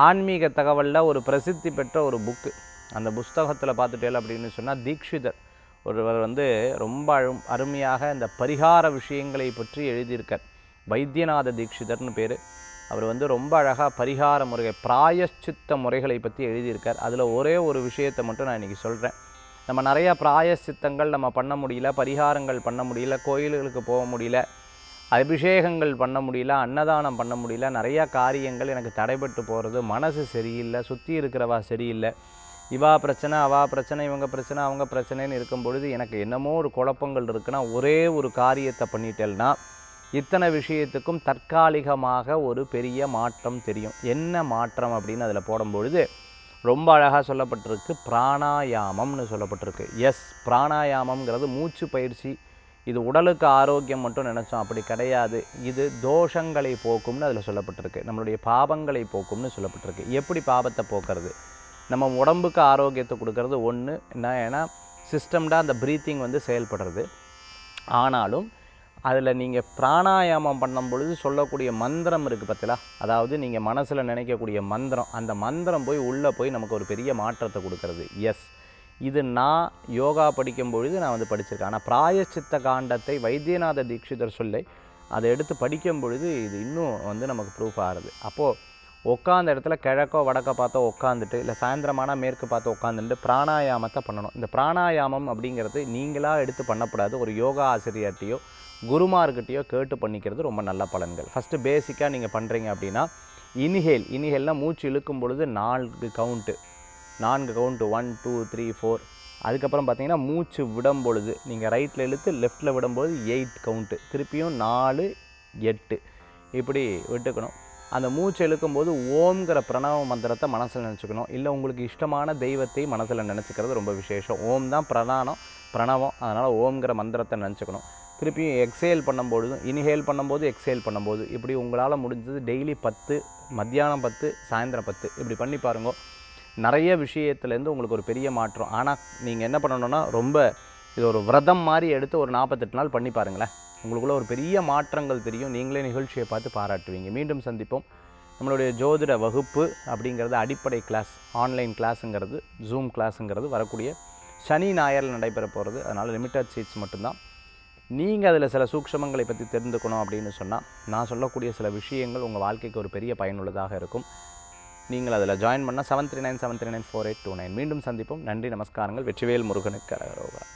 ஆன்மீக தகவலில் ஒரு பிரசித்தி பெற்ற ஒரு புக்கு. அந்த புஸ்தகத்தில் பார்த்துட்டேன் அப்படின்னு சொன்னால் தீக்ஷிதர் ஒருவர் வந்து ரொம்ப அருமையாக இந்த பரிகார விஷயங்களை பற்றி எழுதியிருக்கார். வைத்தியநாத தீக்ஷிதர்னு பேர். அவர் வந்து ரொம்ப அழகாக பரிகார முறைகள், பிராயச்சித்த முறைகளை பற்றி எழுதியிருக்கார். அதில் ஒரே ஒரு விஷயத்தை மட்டும் நான் இன்றைக்கி சொல்கிறேன். நம்ம நிறையா பிராயச்சித்தங்கள் நம்ம பண்ண முடியல, பரிகாரங்கள் பண்ண முடியல, கோயில்களுக்கு போக முடியல, அபிஷேகங்கள் பண்ண முடியல, அன்னதானம் பண்ண முடியல, நிறையா காரியங்கள் எனக்கு தடைபட்டு போகிறது, மனசு சரியில்லை, சுற்றி இருக்கிறவா சரியில்லை, இவா பிரச்சனை அவா பிரச்சனை, இவங்க பிரச்சனை அவங்க பிரச்சனைன்னு இருக்கும் பொழுது எனக்கு என்னமோ ஒரு குழப்பங்கள் இருக்குன்னா, ஒரே ஒரு காரியத்தை பண்ணிட்டேன்னா இத்தனை விஷயத்துக்கும் தற்காலிகமாக ஒரு பெரிய மாற்றம் தெரியும். என்ன மாற்றம் அப்படின்னு அதில் போடும்பொழுது ரொம்ப அழகாக சொல்லப்பட்டிருக்கு. பிராணாயாமம்னு சொல்லப்பட்டிருக்கு. எஸ், பிராணாயாமம்ங்கிறது மூச்சு பயிற்சி. இது உடலுக்கு ஆரோக்கியம் மட்டும் நினச்சோம், அப்படி கிடையாது. இது தோஷங்களை போக்கும்னு அதில் சொல்லப்பட்டிருக்கு. நம்மளுடைய பாவங்களை போக்கும்னு சொல்லப்பட்டிருக்கு. எப்படி பாவத்தை போக்குறது? நம்ம உடம்புக்கு ஆரோக்கியத்தை கொடுக்கறது ஒன்று என்ன, ஏன்னா சிஸ்டம்டாக அந்த ப்ரீத்திங் வந்து செயல்படுறது. ஆனாலும் அதில் நீங்கள் பிராணாயாமம் பண்ணும் பொழுது சொல்லக்கூடிய மந்திரம் இருக்குது பார்த்தீங்களா, அதாவது நீங்கள் மனசில் நினைக்கக்கூடிய மந்திரம், அந்த மந்திரம் போய் உள்ளே போய் நமக்கு ஒரு பெரிய மாற்றத்தை கொடுக்கறது. எஸ், இது நான் யோகா படிக்கும் பொழுது நான் வந்து படிச்சிருக்கேன். ஆனால் பிராயச்சித்த காண்டத்தை வைத்தியநாத தீக்ஷிதர் சொல்லி அதை எடுத்து படிக்கும் பொழுது இது இன்னும் வந்து நமக்கு ப்ரூஃப் ஆகுது. அப்போது உட்காந்த இடத்துல கிழக்கோ வடக்கோ பார்த்தோ உட்காந்துட்டு, இல்லை சாயந்தரமான மேற்கு பார்த்து உட்காந்துட்டு பிராணாயாமத்தை பண்ணணும். இந்த பிராணாயாமம் அப்படிங்கிறது நீங்களாக எடுத்து பண்ணக்கூடாது. ஒரு யோகா ஆசிரியர்கிட்டையோ குருமார்கிட்டையோ கேட்டு பண்ணிக்கிறது ரொம்ப நல்ல பலன்கள். ஃபஸ்ட்டு பேசிக்காக நீங்கள் பண்ணுறீங்க அப்படின்னா இனிஹேல்னால் மூச்சு இழுக்கும் பொழுது 4 கவுண்ட்டு 1 2 3 4. அதுக்கப்புறம் பார்த்தீங்கன்னா மூச்சு விடும் பொழுது நீங்கள் ரைட்டில் இழுத்து லெஃப்ட்டில் விடும்போது 8 கவுண்ட்டு, திருப்பியும் 4 8 இப்படி விட்டுக்கணும். அந்த மூச்சு இழுக்கும்போது ஓம்ங்கிற பிரணவ மந்திரத்தை மனசில் நினச்சிக்கணும். இல்லை உங்களுக்கு இஷ்டமான தெய்வத்தை மனசில் நினச்சிக்கிறது ரொம்ப விசேஷம். ஓம் தான் பிரணவம், அதனால் ஓம்ங்கிற மந்திரத்தை நினச்சிக்கணும். திருப்பியும் எக்ஸேல் பண்ணும்பொழுதும் இன்ஹேல் பண்ணும்போது எக்ஸேல் பண்ணும்போது இப்படி உங்களால் முடிஞ்சது டெய்லி 10, மத்தியானம் 10, சாயந்தரம் 10 இப்படி பண்ணி பாருங்க. நிறைய விஷயத்துலேருந்து உங்களுக்கு ஒரு பெரிய மாற்றம். ஆனால் நீங்கள் என்ன பண்ணணுன்னா, ரொம்ப இது ஒரு விரதம் மாதிரி எடுத்து ஒரு 48 நாள் பண்ணி பாருங்களேன். உங்களுக்குள்ள ஒரு பெரிய மாற்றங்கள் தெரியும். நீங்களே நிகழ்ச்சியை பார்த்து பாராட்டுவீங்க. மீண்டும் சந்திப்போம். நம்மளுடைய ஜோதிட வகுப்பு அப்படிங்கிறது அடிப்படை கிளாஸ், ஆன்லைன் கிளாஸுங்கிறது, ஜூம் கிளாஸுங்கிறது வரக்கூடிய சனி ஞாயிறில் நடைபெற போகிறது. அதனால் லிமிட்டட் சீட்ஸ் மட்டும்தான். நீங்கள் அதில் சில சூக்ஷமங்களை பற்றி தெரிந்துக்கணும் அப்படின்னு சொன்னால் நான் சொல்லக்கூடிய சில விஷயங்கள் உங்கள் வாழ்க்கைக்கு ஒரு பெரிய பயனுள்ளதாக இருக்கும். நீங்கள் அதில் ஜாயின் பண்ணால் 739 739 4829. மீண்டும் சந்திப்போம். நன்றி, நமஸ்காரங்கள். வெற்றிவேல் முருகனுக்கு கரகரோகரா.